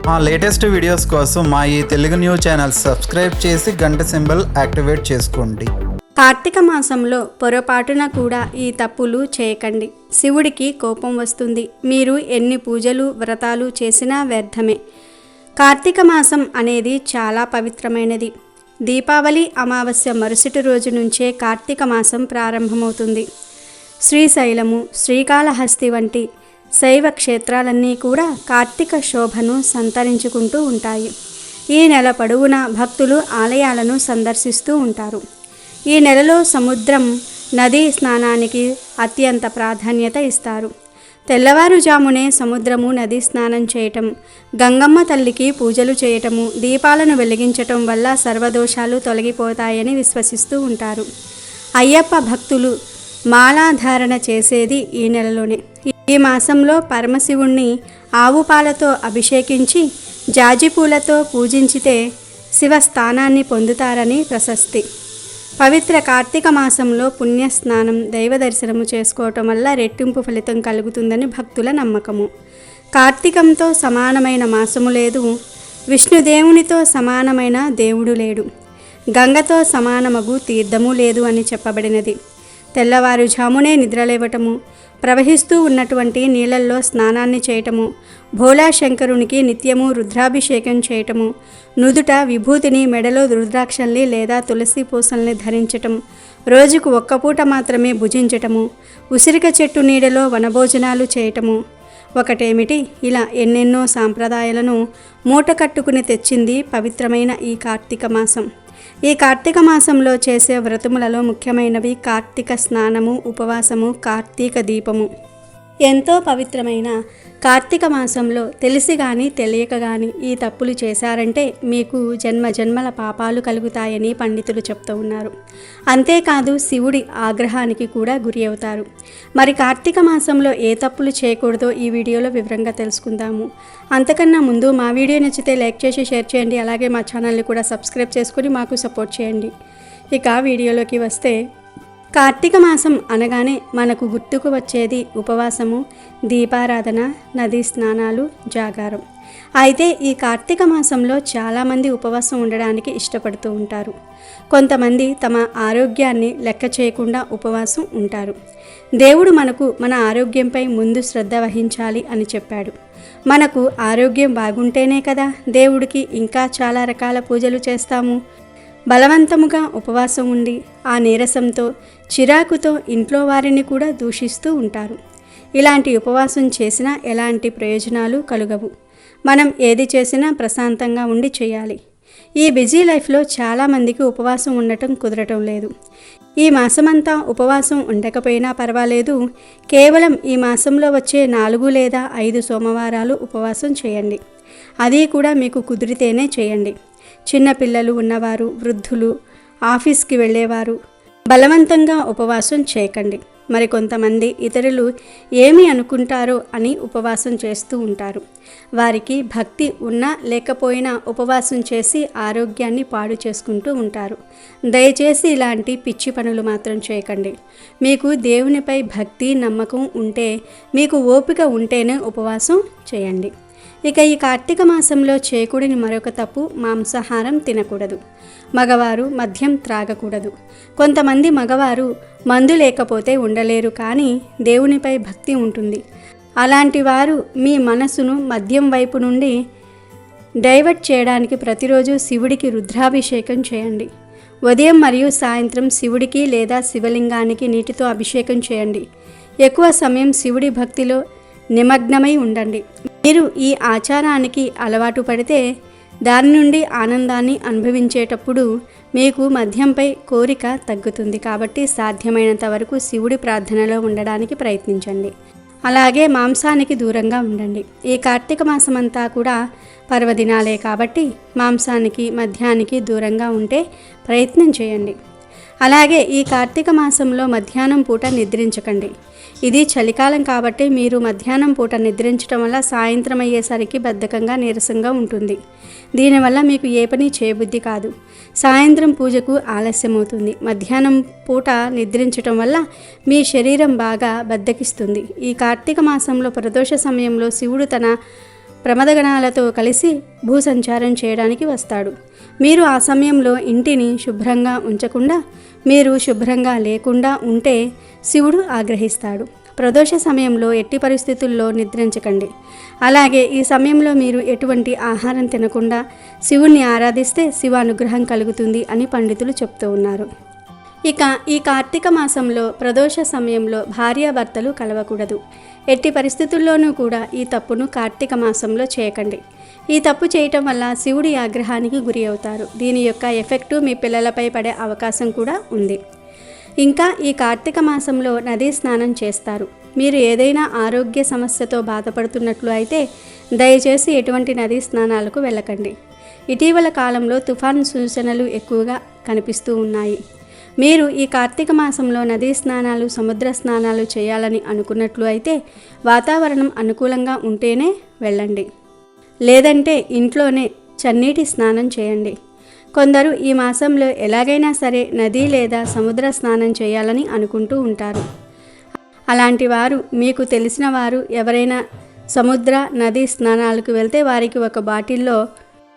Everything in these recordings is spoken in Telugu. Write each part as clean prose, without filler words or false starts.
మా లేటెస్ట్ వీడియోస్ కోసం మా ఈ తెలుగు న్యూస్ ఛానల్ సబ్స్క్రైబ్ చేసి గంట సింబల్ యాక్టివేట్ చేసుకోండి. కార్తీక మాసంలో పొరపాటున కూడా ఈ తప్పులు చేయకండి. శివుడికి కోపం వస్తుంది. మీరు ఎన్ని పూజలు వ్రతాలు చేసినా వ్యర్థమే. కార్తీక మాసం అనేది చాలా పవిత్రమైనది. దీపావళి అమావాస్య మరుసటి రోజు నుంచే కార్తీక మాసం ప్రారంభమవుతుంది. శ్రీశైలము, శ్రీకాళహస్తి వంటి శైవ క్షేత్రాలన్నీ కూడా కార్తీక శోభను సంతరించుకుంటూ ఉంటాయి. ఈ నెల పొడవునా భక్తులు ఆలయాలను సందర్శిస్తూ ఉంటారు. ఈ నెలలో సముద్రం, నదీ స్నానానికి అత్యంత ప్రాధాన్యత ఇస్తారు. తెల్లవారుజామునే సముద్రము, నదీ స్నానం చేయటం, గంగమ్మ తల్లికి పూజలు చేయటము, దీపాలను వెలిగించటం వల్ల సర్వదోషాలు తొలగిపోతాయని విశ్వసిస్తూ ఉంటారు. అయ్యప్ప భక్తులు మాలాధారణ చేసేది ఈ నెలలోనే. ఈ మాసంలో పరమశివుణ్ణి ఆవు పాలతో అభిషేకించి జాజిపూలతో పూజించితే శివస్థానాన్ని పొందుతారని ప్రశస్తి. పవిత్ర కార్తీక మాసంలో పుణ్యస్నానం, దైవ దర్శనము చేసుకోవటం వల్ల రెట్టింపు ఫలితం కలుగుతుందని భక్తుల నమ్మకము. కార్తీకంతో సమానమైన మాసము లేదు. విష్ణుదేవునితో సమానమైన దేవుడు లేడు. గంగతో సమానమగు తీర్థము లేదు అని చెప్పబడినది. తెల్లవారుజామునే నిద్రలేవటము, ప్రవహిస్తూ ఉన్నటువంటి నీళ్ళల్లో స్నానాన్ని చేయటము, భోళా శంకరునికి నిత్యము రుద్రాభిషేకం చేయటము, నుదుట విభూతిని, మెడలో రుద్రాక్షల్ని లేదా తులసి పూసల్ని ధరించటం, రోజుకు ఒక్క పూట మాత్రమే భుజించటము, ఉసిరిక చెట్టు నీడలో వనభోజనాలు చేయటము ఒకటేమిటి, ఇలా ఎన్నెన్నో సాంప్రదాయాలను మూట కట్టుకుని తెచ్చింది పవిత్రమైన ఈ కార్తీక మాసం. ఈ కార్తీక మాసంలో చేసే వ్రతములలో ముఖ్యమైనవి కార్తీక స్నానము, ఉపవాసము, కార్తీక దీపము. ఎంతో పవిత్రమైన కార్తీక మాసంలో తెలిసి కానీ తెలియక కానీ ఈ తప్పులు చేశారంటే మీకు జన్మ జన్మల పాపాలు కలుగుతాయని పండితులు చెప్తూ ఉన్నారు. అంతేకాదు శివుడి ఆగ్రహానికి కూడా గురి అవుతారు. మరి కార్తీక మాసంలో ఏ తప్పులు చేయకూడదో ఈ వీడియోలో వివరంగా తెలుసుకుందాము. అంతకన్నా ముందు మా వీడియో నచ్చితే లైక్ చేసి షేర్ చేయండి. అలాగే మా ఛానల్ని కూడా సబ్స్క్రైబ్ చేసుకొని మాకు సపోర్ట్ చేయండి. ఇక వీడియోలోకి వస్తే, కార్తీక మాసం అనగానే మనకు గుర్తుకు వచ్చేది ఉపవాసము, దీపారాధన, నదీ స్నానాలు, జాగారం. అయితే ఈ కార్తీక మాసంలో చాలామంది ఉపవాసం ఉండడానికి ఇష్టపడుతూ ఉంటారు. కొంతమంది తమ ఆరోగ్యాన్ని లెక్క చేయకుండా ఉపవాసం ఉంటారు. దేవుడు మనకు మన ఆరోగ్యంపై ముందు శ్రద్ధ వహించాలి అని చెప్పాడు. మనకు ఆరోగ్యం బాగుంటేనే కదా దేవుడికి ఇంకా చాలా రకాల పూజలు చేస్తాము. బలవంతముగా ఉపవాసం ఉండి ఆ నీరసంతో, చిరాకుతో ఇంట్లో వారిని కూడా దూషిస్తూ ఉంటారు. ఇలాంటి ఉపవాసం చేసినా ఎలాంటి ప్రయోజనాలు కలుగవు. మనం ఏది చేసినా ప్రశాంతంగా ఉండి చేయాలి. ఈ బిజీ లైఫ్లో చాలామందికి ఉపవాసం ఉండటం కుదరటం లేదు. ఈ మాసమంతా ఉపవాసం ఉండకపోయినా పర్వాలేదు. కేవలం ఈ మాసంలో వచ్చే 4 లేదా 5 సోమవారాలు ఉపవాసం చేయండి. అది కూడా మీకు కుదిరితేనే చేయండి. చిన్నపిల్లలు ఉన్నవారు, వృద్ధులు, ఆఫీస్కి వెళ్ళేవారు బలవంతంగా ఉపవాసం చేయకండి. మరికొంతమంది ఇతరులు ఏమి అనుకుంటారో అని ఉపవాసం చేస్తూ ఉంటారు. వారికి భక్తి ఉన్నా లేకపోయినా ఉపవాసం చేసి ఆరోగ్యాన్ని పాడు చేసుకుంటూ ఉంటారు. దయచేసి ఇలాంటి పిచ్చి పనులు మాత్రం చేయకండి. మీకు దేవునిపై భక్తి, నమ్మకం ఉంటే, మీకు ఓపిక ఉంటేనే ఉపవాసం చేయండి. ఇక ఈ కార్తీక మాసంలో చేయకూడని మరొక తప్పు, మాంసాహారం తినకూడదు. మగవారు మద్యం త్రాగకూడదు. కొంతమంది మగవారు మందు లేకపోతే ఉండలేరు, కానీ దేవునిపై భక్తి ఉంటుంది. అలాంటి వారు మీ మనసును మద్యం వైపు నుండి డైవర్ట్ చేయడానికి ప్రతిరోజు శివుడికి రుద్రాభిషేకం చేయండి. ఉదయం మరియు సాయంత్రం శివుడికి లేదా శివలింగానికి నీటితో అభిషేకం చేయండి. ఎక్కువ సమయం శివుడి భక్తిలో నిమగ్నమై ఉండండి. మీరు ఈ ఆచారానికి అలవాటు పడితే దాని నుండి ఆనందాన్ని అనుభవించేటప్పుడు మీకు మద్యంపై కోరిక తగ్గుతుంది. కాబట్టి సాధ్యమైనంత వరకు శివుడి ప్రార్థనలో ఉండడానికి ప్రయత్నించండి. అలాగే మాంసానికి దూరంగా ఉండండి. ఈ కార్తీక మాసమంతా కూడా పర్వదినాలే కాబట్టి మాంసానికి, మద్యానికి దూరంగా ఉంటే ప్రయత్నం చేయండి. అలాగే ఈ కార్తీక మాసంలో మధ్యాహ్నం పూట నిద్రించకండి. ఇది చలికాలం కాబట్టి మీరు మధ్యాహ్నం పూట నిద్రించడం వల్ల సాయంత్రం అయ్యేసరికి బద్ధకంగా, నీరసంగా ఉంటుంది. దీనివల్ల మీకు ఏ పని చేయబుద్ధి కాదు. సాయంత్రం పూజకు ఆలస్యమవుతుంది. మధ్యాహ్నం పూట నిద్రించడం వల్ల మీ శరీరం బాగా బద్ధకిస్తుంది. ఈ కార్తీక మాసంలో ప్రదోష సమయంలో శివుడు తన ప్రమదగణాలతో కలిసి భూసంచారం చేయడానికి వస్తాడు. మీరు ఆ సమయంలో ఇంటిని శుభ్రంగా ఉంచకుండా, మీరు శుభ్రంగా లేకుండా ఉంటే శివుడు ఆగ్రహిస్తాడు. ప్రదోష సమయంలో ఎట్టి పరిస్థితుల్లో నిద్రించకండి. అలాగే ఈ సమయంలో మీరు ఎటువంటి ఆహారం తినకుండా శివుణ్ణి ఆరాధిస్తే శివ అనుగ్రహం కలుగుతుంది అని పండితులు చెప్తూ ఉన్నారు. ఇక ఈ కార్తీక మాసంలో ప్రదోష సమయంలో భార్యాభర్తలు కలవకూడదు. ఎట్టి పరిస్థితుల్లోనూ కూడా ఈ తప్పును కార్తీక మాసంలో చేయకండి. ఈ తప్పు చేయటం వల్ల శివుడి ఆగ్రహానికి గురి అవుతారు. దీని యొక్క ఎఫెక్టు మీ పిల్లలపై పడే అవకాశం కూడా ఉంది. ఇంకా ఈ కార్తీక మాసంలో నదీ స్నానం చేస్తారు. మీరు ఏదైనా ఆరోగ్య సమస్యతో బాధపడుతున్నట్లు అయితే దయచేసి ఎటువంటి నదీ స్నానాలకు వెళ్ళకండి. ఇటీవల కాలంలో తుఫాను సూచనలు ఎక్కువగా కనిపిస్తూ ఉన్నాయి. మీరు ఈ కార్తీక మాసంలో నదీ స్నానాలు, సముద్ర స్నానాలు చేయాలని అనుకున్నట్లు అయితే వాతావరణం అనుకూలంగా ఉంటేనే వెళ్ళండి. లేదంటే ఇంట్లోనే చన్నీటి స్నానం చేయండి. కొందరు ఈ మాసంలో ఎలాగైనా సరే నది లేదా సముద్ర స్నానం చేయాలని అనుకుంటూ ఉంటారు. అలాంటి వారు, మీకు తెలిసిన వారు ఎవరైనా సముద్ర, నదీ స్నానాలకు వెళ్తే వారికి ఒక బాటిల్లో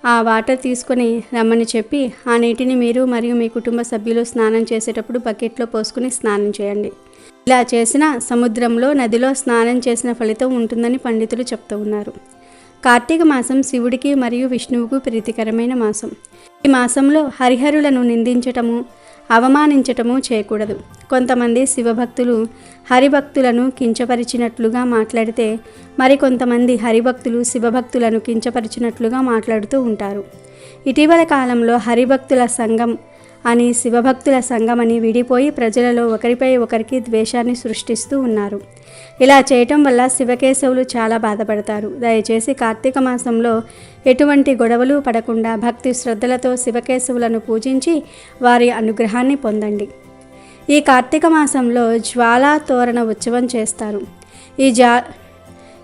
ఆ వాటర్ తీసుకొని రమ్మని చెప్పి ఆ నీటిని మీరు మరియు మీ కుటుంబ సభ్యులు స్నానం చేసేటప్పుడు బకెట్లో పోసుకుని స్నానం చేయండి. ఇలా చేసిన సముద్రంలో, నదిలో స్నానం చేసిన ఫలితం ఉంటుందని పండితులు చెప్తూ ఉన్నారు. కార్తీక మాసం శివుడికి మరియు విష్ణువుకు ప్రీతికరమైన మాసం. ఈ మాసంలో హరిహరులను నిందించటము, అవమానించటము చేయకూడదు. కొంతమంది శివభక్తులు హరిభక్తులను కించపరిచినట్లుగా మాట్లాడితే మరికొంతమంది హరిభక్తులు శివభక్తులను కించపరిచినట్లుగా మాట్లాడుతూ ఉంటారు. ఇటీవల కాలంలో హరిభక్తుల సంఘం అని, శివభక్తుల సంఘం అని విడిపోయి ప్రజలలో ఒకరిపై ఒకరికి ద్వేషాన్ని సృష్టిస్తూ ఉన్నారు. ఇలా చేయటం వల్ల శివకేశవులు చాలా బాధపడతారు. దయచేసి కార్తీక మాసంలో ఎటువంటి గొడవలు పడకుండా భక్తి శ్రద్ధలతో శివకేశవులను పూజించి వారి అనుగ్రహాన్ని పొందండి. ఈ కార్తీక మాసంలో జ్వాలా తోరణ ఉత్సవం చేస్తారు.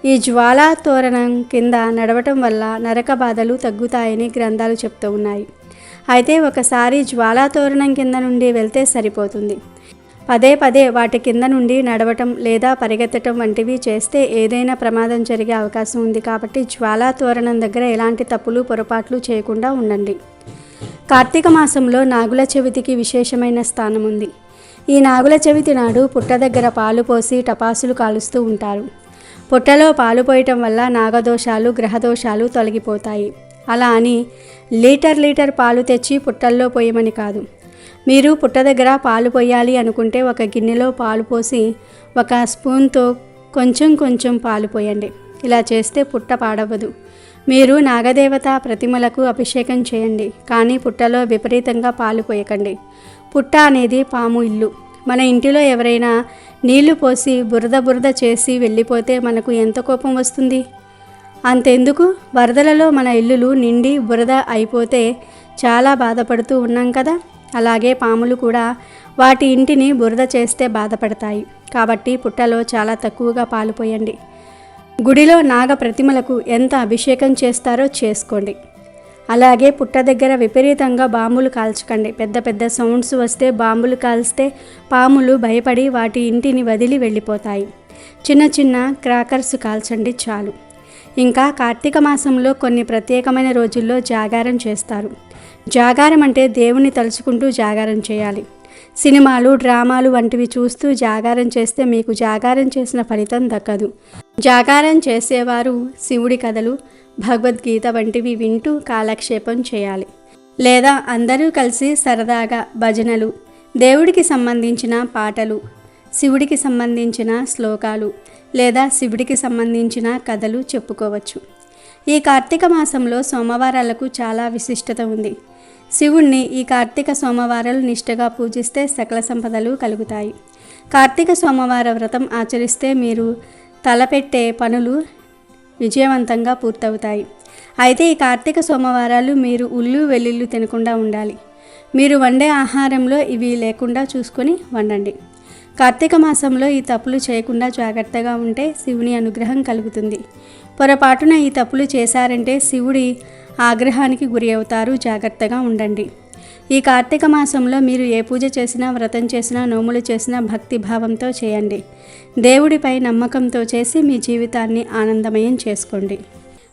ఈ జ్వాలా తోరణం కింద నడవటం వల్ల నరక బాధలు తగ్గుతాయని గ్రంథాలు చెప్తూ ఉన్నాయి. అయితే ఒకసారి జ్వాలా తోరణం కింద నుండి వెళ్తే సరిపోతుంది. పదే పదే వాటి కింద నుండి నడవటం లేదా పరిగెత్తటం వంటివి చేస్తే ఏదైనా ప్రమాదం జరిగే అవకాశం ఉంది. కాబట్టి జ్వాలా తోరణం దగ్గర ఎలాంటి తప్పులు, పొరపాట్లు చేయకుండా ఉండండి. కార్తీక మాసంలో నాగుల చవితికి విశేషమైన స్థానం ఉంది. ఈ నాగుల చవితి నాడు పుట్ట దగ్గర పాలు పోసి టపాసులు కాలుస్తూ ఉంటారు. పుట్టలో పాలు పోయటం వల్ల నాగదోషాలు, గ్రహదోషాలు తొలగిపోతాయి. అలా అని లీటర్ పాలు తెచ్చి పుట్టల్లో పోయమని కాదు. మీరు పుట్ట దగ్గర పాలు పోయాలి అనుకుంటే ఒక గిన్నెలో పాలు పోసి ఒక స్పూన్తో కొంచెం పాలు పోయండి. ఇలా చేస్తే పుట్ట పాడవదు. మీరు నాగదేవత ప్రతిమలకు అభిషేకం చేయండి, కానీ పుట్టలో విపరీతంగా పాలు పోయకండి. పుట్ట అనేది పాము ఇల్లు. మన ఇంటిలో ఎవరైనా నీళ్లు పోసి బురద చేసి వెళ్ళిపోతే మనకు ఎంత కోపం వస్తుంది. అంతెందుకు, వరదలలో మన ఇల్లులు నిండి బురద అయిపోతే చాలా బాధపడుతూ ఉన్నాం కదా. అలాగే పాములు కూడా వాటి ఇంటిని బురద చేస్తే బాధపడతాయి. కాబట్టి పుట్టలో చాలా తక్కువగా పాలు పోయండి. గుడిలో నాగ ప్రతిమలకు ఎంత అభిషేకం చేస్తారో చేసుకోండి. అలాగే పుట్ట దగ్గర విపరీతంగా బాంబులు కాల్చకండి. పెద్ద సౌండ్స్ వస్తే, బాంబులు కాల్స్తే పాములు భయపడి వాటి ఇంటిని వదిలి వెళ్ళిపోతాయి. చిన్న క్రాకర్స్ కాల్చండి చాలు. ఇంకా కార్తీక మాసంలో కొన్ని ప్రత్యేకమైన రోజుల్లో జాగారం చేస్తారు. జాగారం అంటే దేవుని తలుచుకుంటూ జాగారం చేయాలి. సినిమాలు, డ్రామాలు వంటివి చూస్తూ జాగారం చేస్తే మీకు జాగారం చేసిన ఫలితం దక్కదు. జాగారం చేసేవారు శివుడి కథలు, భగవద్గీత వంటివి వింటూ కాలక్షేపం చేయాలి. లేదా అందరూ కలిసి సరదాగా భజనలు, దేవుడికి సంబంధించిన పాటలు, శివుడికి సంబంధించిన శ్లోకాలు లేదా శివుడికి సంబంధించిన కథలు చెప్పుకోవచ్చు. ఈ కార్తీక మాసంలో సోమవారాలకు చాలా విశిష్టత ఉంది. శివుణ్ణి ఈ కార్తీక సోమవారాలు నిష్ఠగా పూజిస్తే సకల సంపదలు కలుగుతాయి. కార్తీక సోమవార వ్రతం ఆచరిస్తే మీరు తలపెట్టే పనులు విజయవంతంగా పూర్తవుతాయి. అయితే ఈ కార్తీక సోమవారాలు మీరు ఉల్లు వెల్లుల్లి తినకుండా ఉండాలి. మీరు వండే ఆహారంలో ఇవి లేకుండా చూసుకొని వండండి. కార్తీక మాసంలో ఈ తప్పులు చేయకుండా జాగ్రత్తగా ఉంటే శివుని అనుగ్రహం కలుగుతుంది. పొరపాటున ఈ తప్పులు చేశారంటే శివుడి ఆగ్రహానికి గురి అవుతారు. జాగ్రత్తగా ఉండండి. ఈ కార్తీక మాసంలో మీరు ఏ పూజ చేసినా, వ్రతం చేసినా, నోములు చేసినా భక్తి భావంతో చేయండి. దేవుడిపై నమ్మకంతో చేసి మీ జీవితాన్ని ఆనందమయం చేసుకోండి.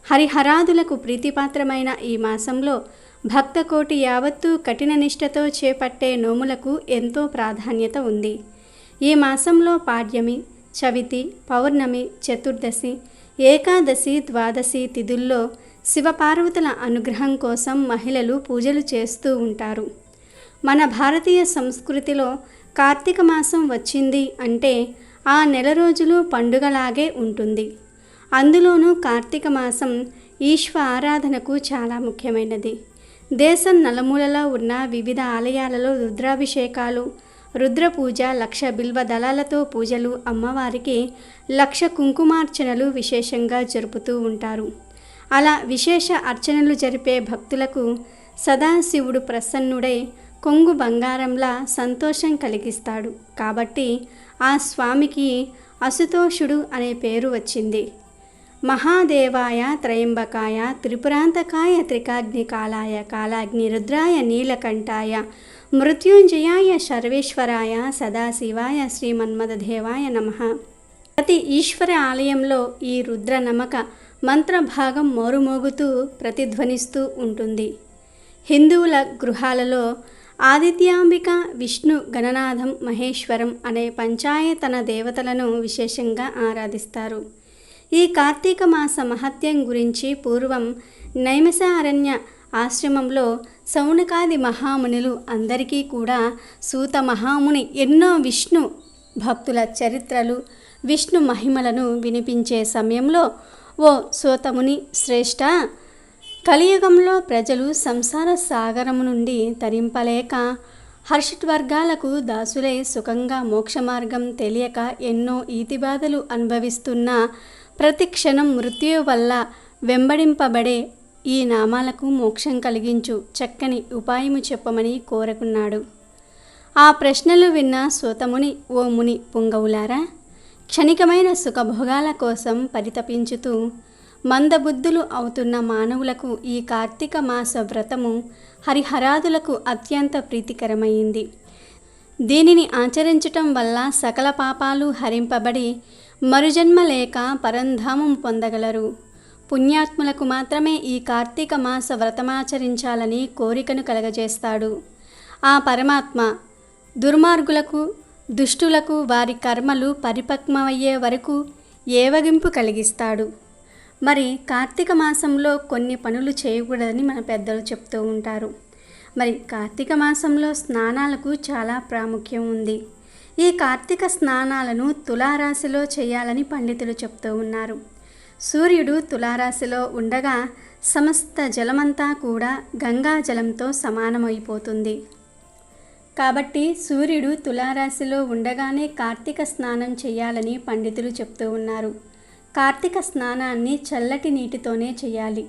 హరిహరాదులకు ప్రీతిపాత్రమైన ఈ మాసంలో భక్తకోటి యావత్తూ కఠిన నిష్ఠతో చేపట్టే నోములకు ఎంతో ప్రాధాన్యత ఉంది. ఈ మాసంలో పాడ్యమి, చవితి, పౌర్ణమి, చతుర్దశి, ఏకాదశి, ద్వాదశి తిథుల్లో శివపార్వతుల అనుగ్రహం కోసం మహిళలు పూజలు చేస్తూ ఉంటారు. మన భారతీయ సంస్కృతిలో కార్తీక మాసం వచ్చింది అంటే ఆ నెల రోజులు పండుగలాగే ఉంటుంది. అందులోనూ కార్తీక మాసం ఈశ్వ ఆరాధనకు చాలా ముఖ్యమైనది. దేశం నలుమూలలా ఉన్న వివిధ ఆలయాలలో రుద్రాభిషేకాలు, రుద్ర పూజ, 1,00,000 బిల్వ దళాలతో పూజలు, అమ్మవారికి 1,00,000 కుంకుమార్చనలు విశేషంగా జరుపుతూ ఉంటారు. అలా విశేష అర్చనలు జరిపే భక్తులకు సదాశివుడు ప్రసన్నుడై కొంగు బంగారంలా సంతోషం కలిగిస్తాడు. కాబట్టి ఆ స్వామికి అసుతోషుడు అనే పేరు వచ్చింది. మహాదేవాయ త్రయంబకాయ త్రిపురాంతకాయ త్రికాగ్నికాలాయ కాలాగ్ని రుద్రాయ నీలకంఠాయ మృత్యుంజయాయ సర్వేశ్వరాయ సదాశివాయ శ్రీమన్మథదేవాయ నమః. ప్రతి ఈశ్వర ఆలయంలో ఈ రుద్ర నమక మంత్రభాగం మోరుమోగుతూ ప్రతిధ్వనిస్తూ ఉంటుంది. హిందువుల గృహాలలో ఆదిత్యాంబిక, విష్ణు గణనాథం, మహేశ్వరం అనే పంచాయతన దేవతలను విశేషంగా ఆరాధిస్తారు. ఈ కార్తీక మాస మహత్యం గురించి పూర్వం నైమిషారణ్య ఆశ్రమంలో శౌనకాది మహామునులు అందరికీ కూడా సూత మహాముని ఎన్నో విష్ణు భక్తుల చరిత్రలు, విష్ణు మహిమలను వినిపించే సమయంలో, ఓ సూతముని శ్రేష్ఠ, కలియుగంలో ప్రజలు సంసార సాగరము నుండి తరింపలేక హర్షట్వర్గాలకు దాసులై సుఖంగా మోక్ష మార్గం తెలియక ఎన్నో ఈతిబాధలు అనుభవిస్తున్న ప్రతి క్షణం మృత్యువు వల్ల వెంబడింపబడే ఈ నామాలకు మోక్షం కలిగించు చక్కని ఉపాయము చెప్పమని కోరుకున్నాడు. ఆ ప్రశ్నలు విన్న సూతముని, ఓ ముని పుంగవులారా, క్షణికమైన సుఖభోగాల కోసం పరితపించుతూ మందబుద్ధులు అవుతున్న మానవులకు ఈ కార్తీక మాస వ్రతము హరిహరాదులకు అత్యంత ప్రీతికరమైంది. దీనిని ఆచరించటం వల్ల సకల పాపాలు హరింపబడి మరుజన్మ లేక పరంధామం పొందగలరు. పుణ్యాత్ములకు మాత్రమే ఈ కార్తీక మాస వ్రతమాచరించాలని కోరికను కలగజేస్తాడు. ఆ పరమాత్మ దుర్మార్గులకు, దుష్టులకు వారి కర్మలు పరిపక్వమయ్యే వరకు ఏవగింపు కలిగిస్తాడు. మరి కార్తీక మాసంలో కొన్ని పనులు చేయకూడదని మన పెద్దలు చెప్తూ ఉంటారు. మరి కార్తీక మాసంలో స్నానాలకు చాలా ప్రాముఖ్యం ఉంది. ఈ కార్తీక స్నానాలను తులారాశిలో చేయాలని పండితులు చెప్తూ ఉన్నారు. సూర్యుడు తులారాశిలో ఉండగా సమస్త జలమంతా కూడా గంగా జలంతో సమానమైపోతుంది. కాబట్టి సూర్యుడు తులారాశిలో ఉండగానే కార్తీక స్నానం చేయాలని పండితులు చెప్తూ ఉన్నారు. కార్తీక స్నానాన్ని చల్లటి నీటితోనే చేయాలి.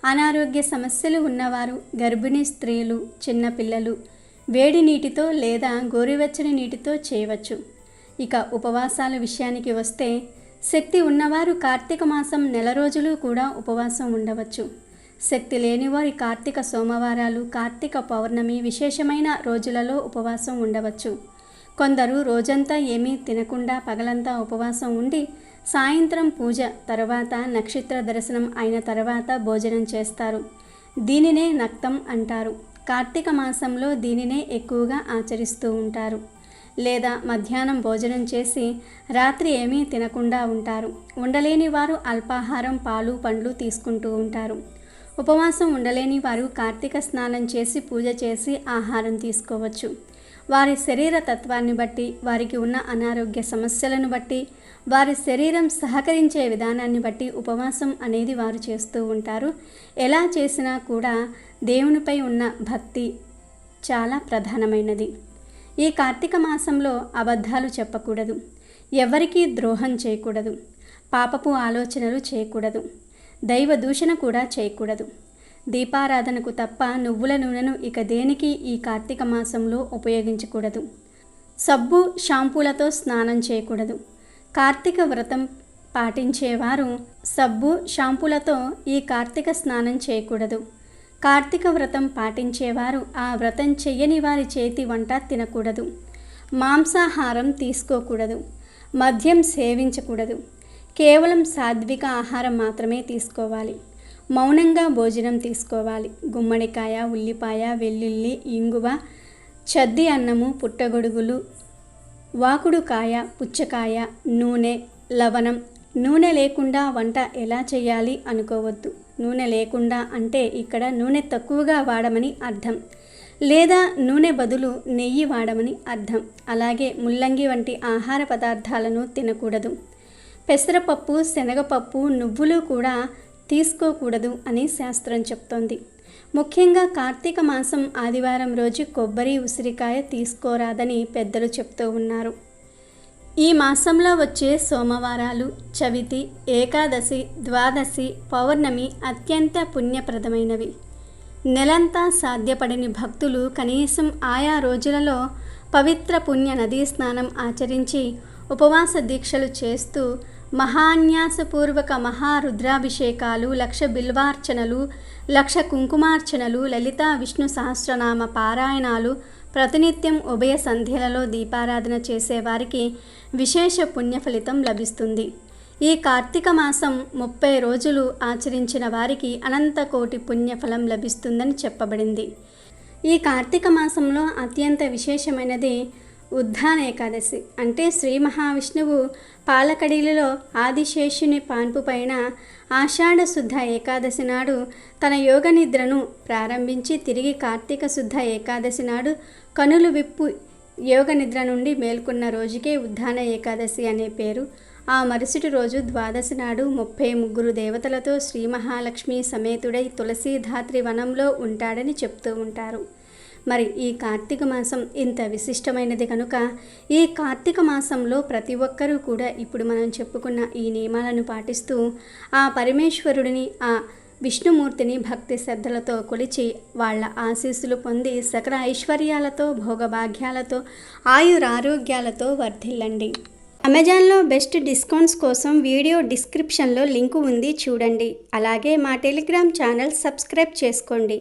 అనారోగ్య సమస్యలు ఉన్నవారు, గర్భిణీ స్త్రీలు, చిన్నపిల్లలు వేడి నీటితో లేదా గోరువెచ్చని నీటితో చేయవచ్చు. ఇక ఉపవాసాల విషయానికి వస్తే, శక్తి ఉన్నవారు కార్తీక మాసం నెల రోజులు కూడా ఉపవాసం ఉండవచ్చు. శక్తి లేనివారి కార్తీక సోమవారాలు, కార్తీక పౌర్ణమి విశేషమైన రోజులలో ఉపవాసం ఉండవచ్చు. కొందరు రోజంతా ఏమీ తినకుండా పగలంతా ఉపవాసం ఉండి సాయంత్రం పూజ తర్వాత నక్షత్ర దర్శనం అయిన తర్వాత భోజనం చేస్తారు. దీనినే నక్తం అంటారు. కార్తీక మాసంలో దీనినే ఎక్కువగా ఆచరిస్తూ ఉంటారు. లేదా మధ్యాహ్నం భోజనం చేసి రాత్రి ఏమీ తినకుండా ఉంటారు. ఉండలేని వారు అల్పాహారం, పాలు, పండ్లు తీసుకుంటూ ఉంటారు. ఉపవాసం ఉండలేని వారు కార్తీక స్నానం చేసి పూజ చేసి ఆహారం తీసుకోవచ్చు. వారి శరీర తత్వాన్ని బట్టి, వారికి ఉన్న అనారోగ్య సమస్యలను బట్టి, వారి శరీరం సహకరించే విధానాన్ని బట్టి ఉపవాసం అనేది వారు చేస్తూ ఉంటారు. ఎలా చేసినా కూడా దేవునిపై ఉన్న భక్తి చాలా ప్రధానమైనది. ఈ కార్తీక మాసంలో అబద్ధాలు చెప్పకూడదు, ఎవరికీ ద్రోహం చేయకూడదు, పాపపు ఆలోచనలు చేయకూడదు, దైవ దూషణ కూడా చేయకూడదు. దీపారాధనకు తప్ప నువ్వుల నూనెను ఇక దేనికి ఈ కార్తీక మాసంలో ఉపయోగించకూడదు. సబ్బు, షాంపూలతో స్నానం చేయకూడదు. కార్తీక వ్రతం పాటించేవారు సబ్బు, షాంపూలతో ఈ కార్తీక స్నానం చేయకూడదు. కార్తీక వ్రతం పాటించేవారు ఆ వ్రతం చెయ్యని వారి చేతి వంట తినకూడదు. మాంసాహారం తీసుకోకూడదు. మద్యం సేవించకూడదు. కేవలం సాత్విక ఆహారం మాత్రమే తీసుకోవాలి. మౌనంగా భోజనం తీసుకోవాలి. గుమ్మడికాయ, ఉల్లిపాయ, వెల్లుల్లి, ఇంగువ, చద్ది అన్నము, పుట్టగొడుగులు, వాకుడుకాయ, పుచ్చకాయ, నూనె, లవణం. నూనె లేకుండా వంట ఎలా చేయాలి అనుకోవద్దు. నూనె లేకుండా అంటే ఇక్కడ నూనె తక్కువగా వాడమని అర్థం, లేదా నూనె బదులు నెయ్యి వాడమని అర్థం. అలాగే ముల్లంగి వంటి ఆహార పదార్థాలను తినకూడదు. పెసరపప్పు, శనగపప్పు, నువ్వులు కూడా తీసుకోకూడదు అని శాస్త్రం చెప్తోంది. ముఖ్యంగా కార్తీక మాసం ఆదివారం రోజు కొబ్బరి, ఉసిరికాయ తీసుకోరాదని పెద్దలు చెప్తూ ఉన్నారు. ఈ మాసంలో వచ్చే సోమవారాలు, చవితి, ఏకాదశి, ద్వాదశి, పౌర్ణమి అత్యంత పుణ్యప్రదమైనవి. నెలంతా సాధ్యపడని భక్తులు కనీసం ఆయా రోజులలో పవిత్ర పుణ్య నదీ స్నానం ఆచరించి ఉపవాస దీక్షలు చేస్తూ మహాన్యాసపూర్వక మహారుద్రాభిషేకాలు, 1,00,000 బిల్వార్చనలు, 1,00,000 కుంకుమార్చనలు, లలితా విష్ణు సహస్రనామ పారాయణాలు, ప్రతినిత్యం ఉభయ సంధ్యలలో దీపారాధన చేసేవారికి విశేష పుణ్య ఫలితం లభిస్తుంది. ఈ కార్తీక మాసం 30 రోజులు ఆచరించిన వారికి అనంత కోటి పుణ్యఫలం లభిస్తుందని చెప్పబడింది. ఈ కార్తీక మాసంలో అత్యంత విశేషమైనది ఉద్దాన ఏకాదశి. అంటే శ్రీ మహావిష్ణువు పాలకడీలలో ఆదిశేషుని పాన్పు పైన ఆషాఢ శుద్ధ ఏకాదశి నాడు తన యోగ నిద్రను ప్రారంభించి తిరిగి కార్తీక శుద్ధ ఏకాదశి నాడు కనులు విప్పు యోగ నిద్ర నుండి మేల్కొన్న రోజుకే ఉద్దాన ఏకాదశి అనే పేరు. ఆ మరుసటి రోజు ద్వాదశి నాడు 33 దేవతలతో శ్రీ మహాలక్ష్మి సమేతుడై తులసీధాత్రి వనంలో ఉంటాడని చెప్తూ ఉంటారు. మరి ఈ కార్తీక మాసం ఇంత విశిష్టమైనది కనుక ఈ కార్తీక మాసంలో ప్రతి ఒక్కరూ కూడా ఇప్పుడు మనం చెప్పుకున్న ఈ నియమాలను పాటిస్తూ ఆ పరమేశ్వరుడిని, ఆ విష్ణుమూర్తిని భక్తి శ్రద్ధలతో కొలిచి వాళ్ళ ఆశీస్సులు పొంది సకల ఐశ్వర్యాలతో, భోగభాగ్యాలతో, ఆయురారోగ్యాలతో వర్ధిల్లండి. అమెజాన్లో బెస్ట్ డిస్కౌంట్స్ కోసం వీడియో డిస్క్రిప్షన్లో లింకు ఉంది, చూడండి. అలాగే మా టెలిగ్రామ్ ఛానల్ సబ్స్క్రైబ్ చేసుకోండి.